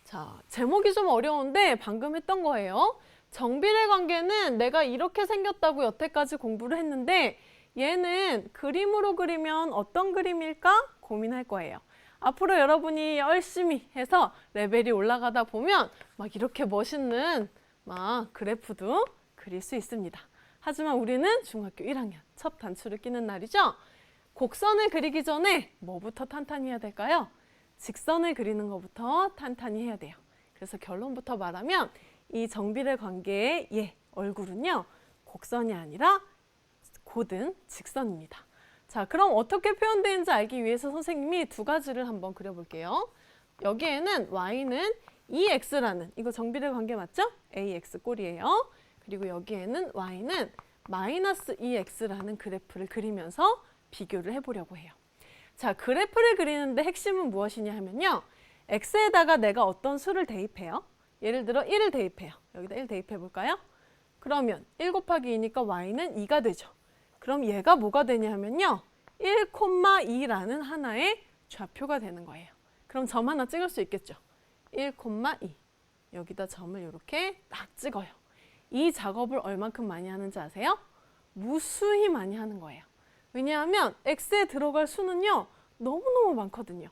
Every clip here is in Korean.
자, 제목이 좀 어려운데 방금 했던 거예요. 정비례 관계는 내가 이렇게 생겼다고 여태까지 공부를 했는데 얘는 그림으로 그리면 어떤 그림일까 고민할 거예요. 앞으로 여러분이 열심히 해서 레벨이 올라가다 보면 막 이렇게 멋있는 막 그래프도 그릴 수 있습니다. 하지만 우리는 중학교 1학년 첫 단추를 끼는 날이죠. 곡선을 그리기 전에 뭐부터 탄탄히 해야 될까요? 직선을 그리는 것부터 탄탄히 해야 돼요. 그래서 결론부터 말하면 이 정비례 관계의 얘 얼굴은요. 곡선이 아니라 곧은 직선입니다. 자, 그럼 어떻게 표현되는지 알기 위해서 선생님이 두 가지를 한번 그려볼게요. 여기에는 y는 EX라는 이거 정비례 관계 맞죠? AX 꼴이에요. 그리고 여기에는 y는 마이너스 EX라는 그래프를 그리면서 비교를 해보려고 해요. 자, 그래프를 그리는데 핵심은 무엇이냐 하면요. x에다가 내가 어떤 수를 대입해요? 예를 들어 1을 대입해요. 여기다 1 대입해 볼까요? 그러면 1 곱하기 2니까 y는 2가 되죠. 그럼 얘가 뭐가 되냐 하면요. 1,2라는 하나의 좌표가 되는 거예요. 그럼 점 하나 찍을 수 있겠죠. 1,2 여기다 점을 이렇게 딱 찍어요. 이 작업을 얼만큼 많이 하는지 아세요? 무수히 많이 하는 거예요. 왜냐하면 x에 들어갈 수는요. 너무너무 많거든요.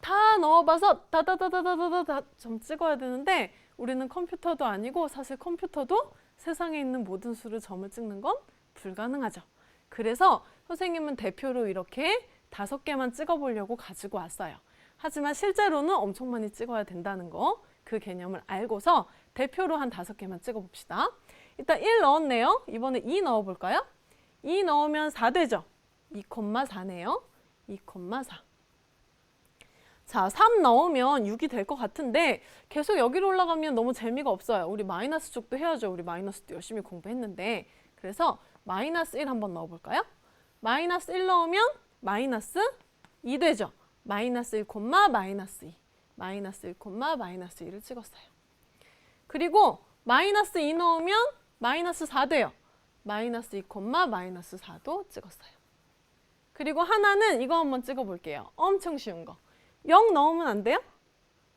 다 넣어봐서 다다다다다다다 점 찍어야 되는데 우리는 컴퓨터도 아니고 사실 컴퓨터도 세상에 있는 모든 수를 점을 찍는 건 불가능하죠. 그래서 선생님은 대표로 이렇게 5개만 찍어보려고 가지고 왔어요. 하지만 실제로는 엄청 많이 찍어야 된다는 거, 그 개념을 알고서 대표로 한 5개만 찍어봅시다. 일단 1 넣었네요. 이번에 2 넣어볼까요? 2 넣으면 4 되죠. 2,4네요. 2,4. 자, 3 넣으면 6이 될 것 같은데 계속 여기로 올라가면 너무 재미가 없어요. 우리 마이너스 쪽도 해야죠. 우리 마이너스도 열심히 공부했는데. 그래서 마이너스 1 한번 넣어볼까요? 마이너스 1 넣으면 마이너스 2 되죠. 마이너스 1, 마이너스 2. 마이너스 1, 마이너스 2를 찍었어요. 그리고 마이너스 2 넣으면 마이너스 4 돼요. 마이너스 2, 마이너스 4도 찍었어요. 그리고 하나는 이거 한번 찍어볼게요. 엄청 쉬운 거. 0 넣으면 안 돼요?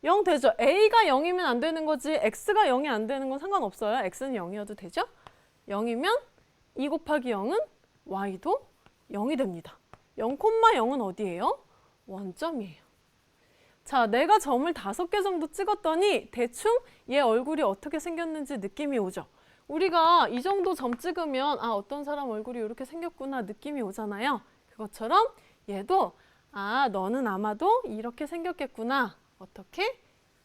0 되죠. A가 0이면 안 되는 거지 X가 0이 안 되는 건 상관없어요. X는 0이어도 되죠? 0이면 2 곱하기 0은 Y도 0이 됩니다. 0,0은 어디예요? 원점이에요. 자, 내가 점을 5개 정도 찍었더니 대충 얘 얼굴이 어떻게 생겼는지 느낌이 오죠. 우리가 이 정도 점 찍으면 아, 어떤 사람 얼굴이 이렇게 생겼구나 느낌이 오잖아요. 그것처럼 얘도 아, 너는 아마도 이렇게 생겼겠구나. 어떻게?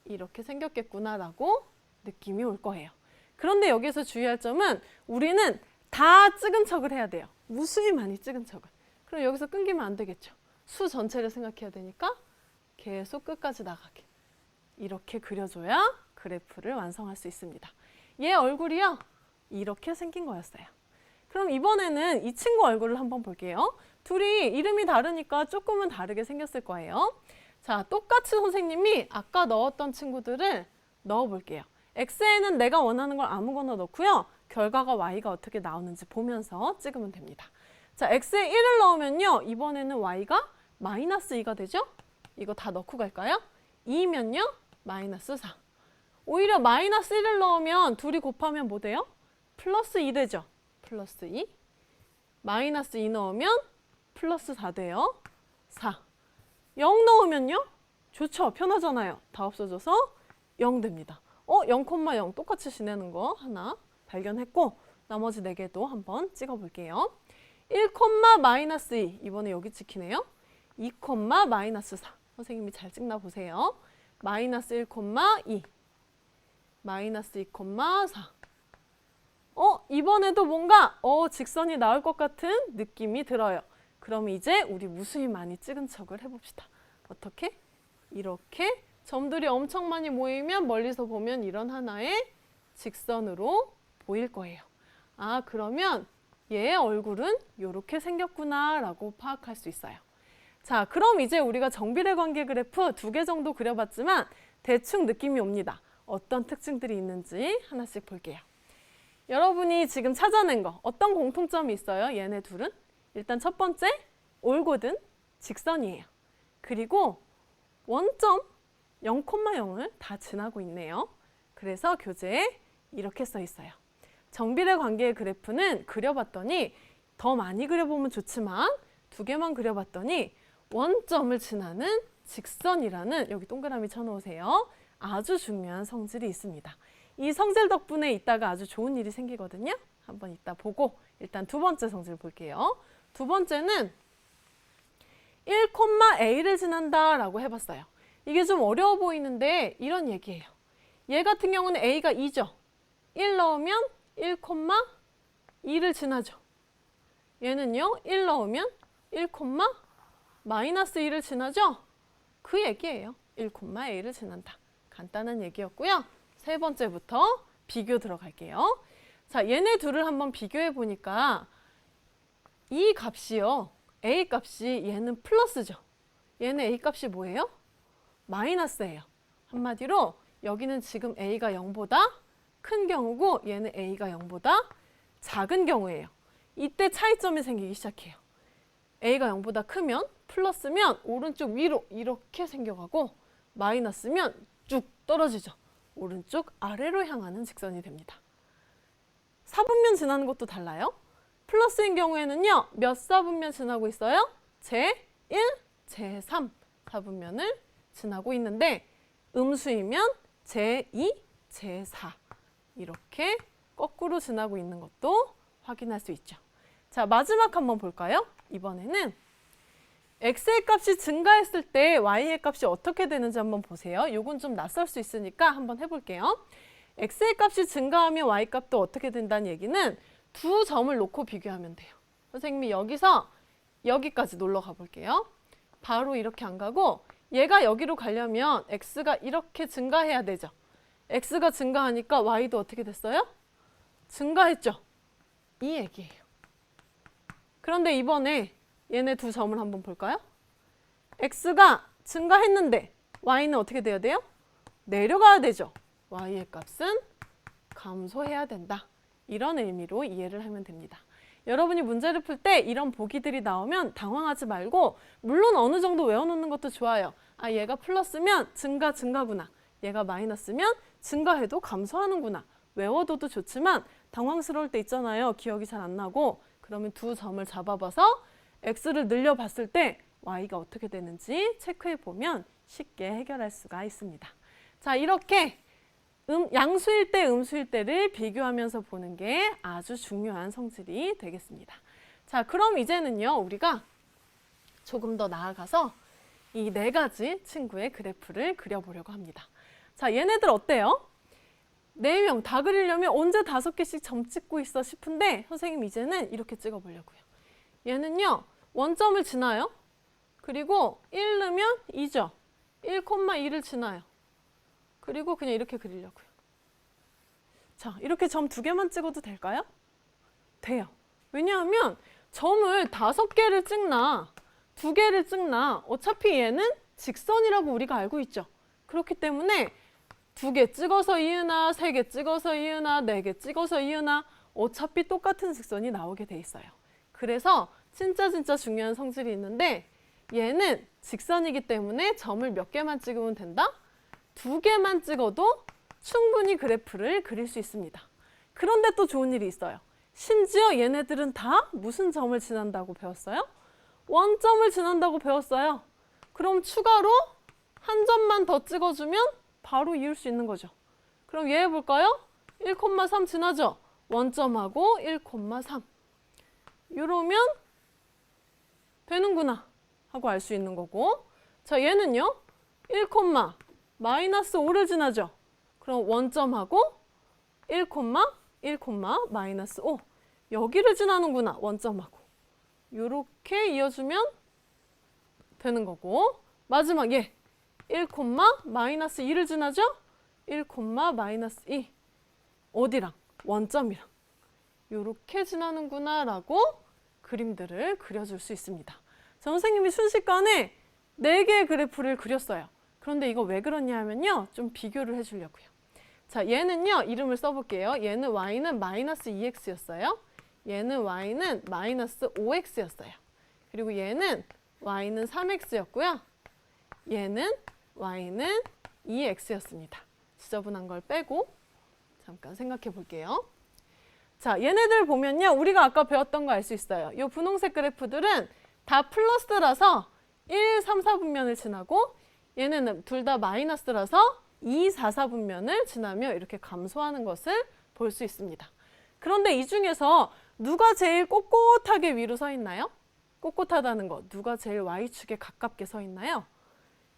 이렇게 생겼겠구나 라고 느낌이 올 거예요. 그런데 여기서 주의할 점은 우리는 다 찍은 척을 해야 돼요. 무수히 많이 찍은 척을. 그럼 여기서 끊기면 안 되겠죠. 수 전체를 생각해야 되니까 계속 끝까지 나가게. 이렇게 그려줘야 그래프를 완성할 수 있습니다. 얘 얼굴이요. 이렇게 생긴 거였어요. 그럼 이번에는 이 친구 얼굴을 한번 볼게요. 둘이 이름이 다르니까 조금은 다르게 생겼을 거예요. 자, 똑같이 선생님이 아까 넣었던 친구들을 넣어볼게요. X에는 내가 원하는 걸 아무거나 넣고요. 결과가 Y가 어떻게 나오는지 보면서 찍으면 됩니다. 자, X에 1을 넣으면요. 이번에는 Y가 마이너스 2가 되죠? 이거 다 넣고 갈까요? 2면요? 마이너스 4. 오히려 마이너스 1을 넣으면 둘이 곱하면 뭐 돼요? 플러스 2 되죠? 플러스 2. 마이너스 2 넣으면 플러스 4 돼요. 4. 0 넣으면요? 좋죠. 편하잖아요. 다 없어져서 0 됩니다. 0,0 똑같이 지내는 거 하나 발견했고 나머지 4개도 한번 찍어볼게요. 1, 마이너스 2. 이번에 여기 찍히네요. 2, 마이너스 4. 선생님이 잘 찍나 보세요. 마이너스 1,2. 마이너스 2,4. 이번에도 뭔가 직선이 나올 것 같은 느낌이 들어요. 그럼 이제 우리 무수히 많이 찍은 척을 해봅시다. 어떻게? 이렇게 점들이 엄청 많이 모이면 멀리서 보면 이런 하나의 직선으로 보일 거예요. 아, 그러면 얘의 얼굴은 이렇게 생겼구나 라고 파악할 수 있어요. 자, 그럼 이제 우리가 정비례 관계 그래프 2개 정도 그려봤지만 대충 느낌이 옵니다. 어떤 특징들이 있는지 하나씩 볼게요. 여러분이 지금 찾아낸 거 어떤 공통점이 있어요? 얘네 둘은? 일단 첫 번째, 올곧은 직선이에요. 그리고 원점, 0,0을 다 지나고 있네요. 그래서 교재에 이렇게 써 있어요. 정비례 관계의 그래프는 그려봤더니 더 많이 그려보면 좋지만 2개만 그려봤더니 원점을 지나는 직선이라는, 여기 동그라미 쳐놓으세요. 아주 중요한 성질이 있습니다. 이 성질 덕분에 이따가 아주 좋은 일이 생기거든요. 한번 이따 보고 일단 두 번째 성질 볼게요. 두 번째는 1,a를 지난다라고 해봤어요. 이게 좀 어려워 보이는데 이런 얘기예요. 얘 같은 경우는 a가 2죠. 1 넣으면 1,2를 지나죠. 얘는요, 1 넣으면 1, 마이너스 2를 지나죠? 그 얘기예요. 1,a를 지난다. 간단한 얘기였고요. 세 번째부터 비교 들어갈게요. 자, 얘네 둘을 한번 비교해 보니까 이 값이요. a 값이 얘는 플러스죠. 얘는 a 값이 뭐예요? 마이너스예요. 한마디로 여기는 지금 a가 0보다 큰 경우고 얘는 a가 0보다 작은 경우예요. 이때 차이점이 생기기 시작해요. a가 0보다 크면, 플러스면 오른쪽 위로 이렇게 생겨가고 마이너스면 쭉 떨어지죠. 오른쪽 아래로 향하는 직선이 됩니다. 사분면 지나는 것도 달라요. 플러스인 경우에는요. 몇 사분면 지나고 있어요? 제1, 제3 사분면을 지나고 있는데 음수이면 제2, 제4 이렇게 거꾸로 지나고 있는 것도 확인할 수 있죠. 자, 마지막 한번 볼까요? 이번에는 x의 값이 증가했을 때 y의 값이 어떻게 되는지 한번 보세요. 이건 좀 낯설 수 있으니까 한번 해볼게요. x의 값이 증가하면 y 값도 어떻게 된다는 얘기는 두 점을 놓고 비교하면 돼요. 선생님이 여기서 여기까지 놀러 가볼게요. 바로 이렇게 안 가고 얘가 여기로 가려면 x가 이렇게 증가해야 되죠. x가 증가하니까 y도 어떻게 됐어요? 증가했죠. 이 얘기예요. 그런데 이번에 얘네 두 점을 한번 볼까요? x가 증가했는데 y는 어떻게 돼야 돼요? 내려가야 되죠. y의 값은 감소해야 된다. 이런 의미로 이해를 하면 됩니다. 여러분이 문제를 풀 때 이런 보기들이 나오면 당황하지 말고 물론 어느 정도 외워놓는 것도 좋아요. 아, 얘가 플러스면 증가구나. 얘가 마이너스면 증가해도 감소하는구나. 외워둬도 좋지만 당황스러울 때 있잖아요. 기억이 잘 안 나고. 그러면 두 점을 잡아봐서 x를 늘려봤을 때 y가 어떻게 되는지 체크해보면 쉽게 해결할 수가 있습니다. 자, 이렇게 양수일 때, 음수일 때를 비교하면서 보는 게 아주 중요한 성질이 되겠습니다. 자, 그럼 이제는요, 우리가 조금 더 나아가서 이 4가지 친구의 그래프를 그려보려고 합니다. 자, 얘네들 어때요? 4명 다 그리려면 언제 5개씩 점 찍고 있어 싶은데 선생님 이제는 이렇게 찍어보려고요. 얘는요, 원점을 지나요. 그리고 1 넣으면 2죠. 1,2를 지나요. 그리고 그냥 이렇게 그리려고요. 자, 이렇게 점 2개만 찍어도 될까요? 돼요. 왜냐하면 점을 5개를 찍나 2개를 찍나 어차피 얘는 직선이라고 우리가 알고 있죠. 그렇기 때문에 2개 찍어서 이으나 3개 찍어서 이으나 4개 찍어서 이으나 어차피 똑같은 직선이 나오게 돼 있어요. 그래서 진짜 중요한 성질이 있는데 얘는 직선이기 때문에 점을 몇 개만 찍으면 된다? 2개만 찍어도 충분히 그래프를 그릴 수 있습니다. 그런데 또 좋은 일이 있어요. 심지어 얘네들은 다 무슨 점을 지난다고 배웠어요? 원점을 지난다고 배웠어요. 그럼 추가로 한 점만 더 찍어주면 바로 이을 수 있는 거죠. 그럼 얘 해볼까요? 1,3 지나죠? 원점하고 1,3 이러면 되는구나 하고 알 수 있는 거고, 자, 얘는요 1, 마이너스 5를 지나죠? 그럼 원점하고 1, 마이너스 5 여기를 지나는구나 원점하고 이렇게 이어주면 되는 거고, 마지막 얘 1, 마이너스 2를 지나죠? 1, 마이너스 2 어디랑? 원점이랑 이렇게 지나는구나 라고 그림들을 그려줄 수 있습니다. 자, 선생님이 순식간에 4개의 그래프를 그렸어요. 그런데 이거 왜 그렇냐 하면요, 좀 비교를 해주려고요. 자, 얘는요 이름을 써볼게요. 얘는 y는 마이너스 2x였어요. 얘는 y는 마이너스 5x였어요. 그리고 얘는 y는 3x였고요. 얘는 y는 2x였습니다. 지저분한 걸 빼고 잠깐 생각해 볼게요. 자, 얘네들 보면요. 우리가 아까 배웠던 거 알 수 있어요. 이 분홍색 그래프들은 다 플러스라서 1, 3, 4분면을 지나고 얘네는 둘 다 마이너스라서 2, 4, 4분면을 지나며 이렇게 감소하는 것을 볼 수 있습니다. 그런데 이 중에서 누가 제일 꼿꼿하게 위로 서 있나요? 꼿꼿하다는 거. 누가 제일 y축에 가깝게 서 있나요?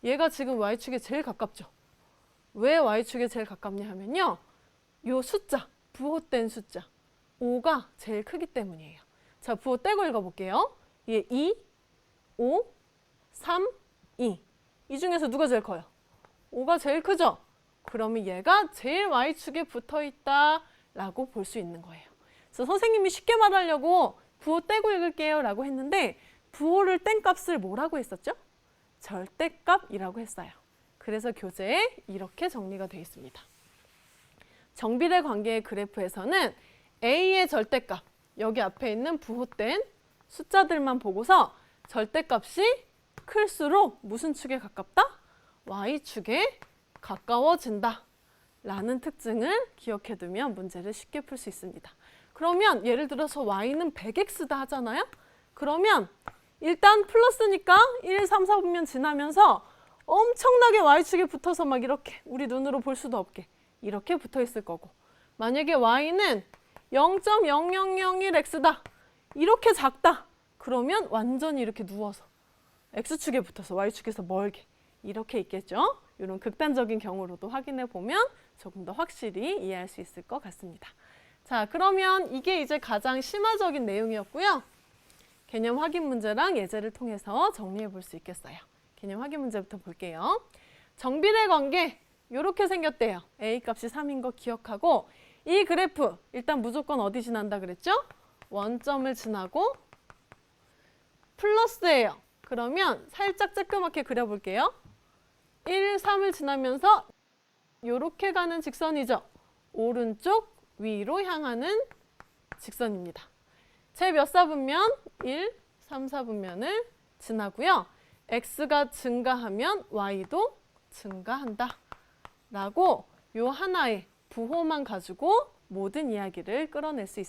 얘가 지금 y축에 제일 가깝죠. 왜 y축에 제일 가깝냐 하면요. 요 숫자, 부호된 숫자 5가 제일 크기 때문이에요. 자, 부호 떼고 읽어볼게요. 얘 2, 5, 3, 2. 이 중에서 누가 제일 커요? 5가 제일 크죠? 그러면 얘가 제일 y축에 붙어 있다라고 볼 수 있는 거예요. 그래서 선생님이 쉽게 말하려고 부호 떼고 읽을게요 라고 했는데 부호를 뗀 값을 뭐라고 했었죠? 절대값이라고 했어요. 그래서 교재에 이렇게 정리가 되어 있습니다. 정비례 관계의 그래프에서는 A의 절대값, 여기 앞에 있는 부호된 숫자들만 보고서 절대값이 클수록 무슨 축에 가깝다? Y축에 가까워진다 라는 특징을 기억해두면 문제를 쉽게 풀 수 있습니다. 그러면 예를 들어서 Y는 100X다 하잖아요? 그러면 일단 플러스니까 1, 3, 4분면 지나면서 엄청나게 Y축에 붙어서 막 이렇게 우리 눈으로 볼 수도 없게 이렇게 붙어 있을 거고, 만약에 Y는 0.0001X다 이렇게 작다 그러면 완전히 이렇게 누워서 X축에 붙어서 Y축에서 멀게 이렇게 있겠죠. 이런 극단적인 경우로도 확인해 보면 조금 더 확실히 이해할 수 있을 것 같습니다. 자, 그러면 이게 이제 가장 심화적인 내용이었고요. 개념 확인 문제랑 예제를 통해서 정리해 볼 수 있겠어요. 개념 확인 문제부터 볼게요. 정비례 관계 이렇게 생겼대요. A 값이 3인 거 기억하고 이 그래프 일단 무조건 어디 지난다 그랬죠? 원점을 지나고 플러스예요. 그러면 살짝 쬐끄맣게 그려볼게요. 1, 3을 지나면서 이렇게 가는 직선이죠. 오른쪽 위로 향하는 직선입니다. 제 몇 사분면? 1, 3, 4분면을 지나고요. x가 증가하면 y도 증가한다 라고 요 하나의 부호만 가지고 모든 이야기를 끌어낼 수 있습니다.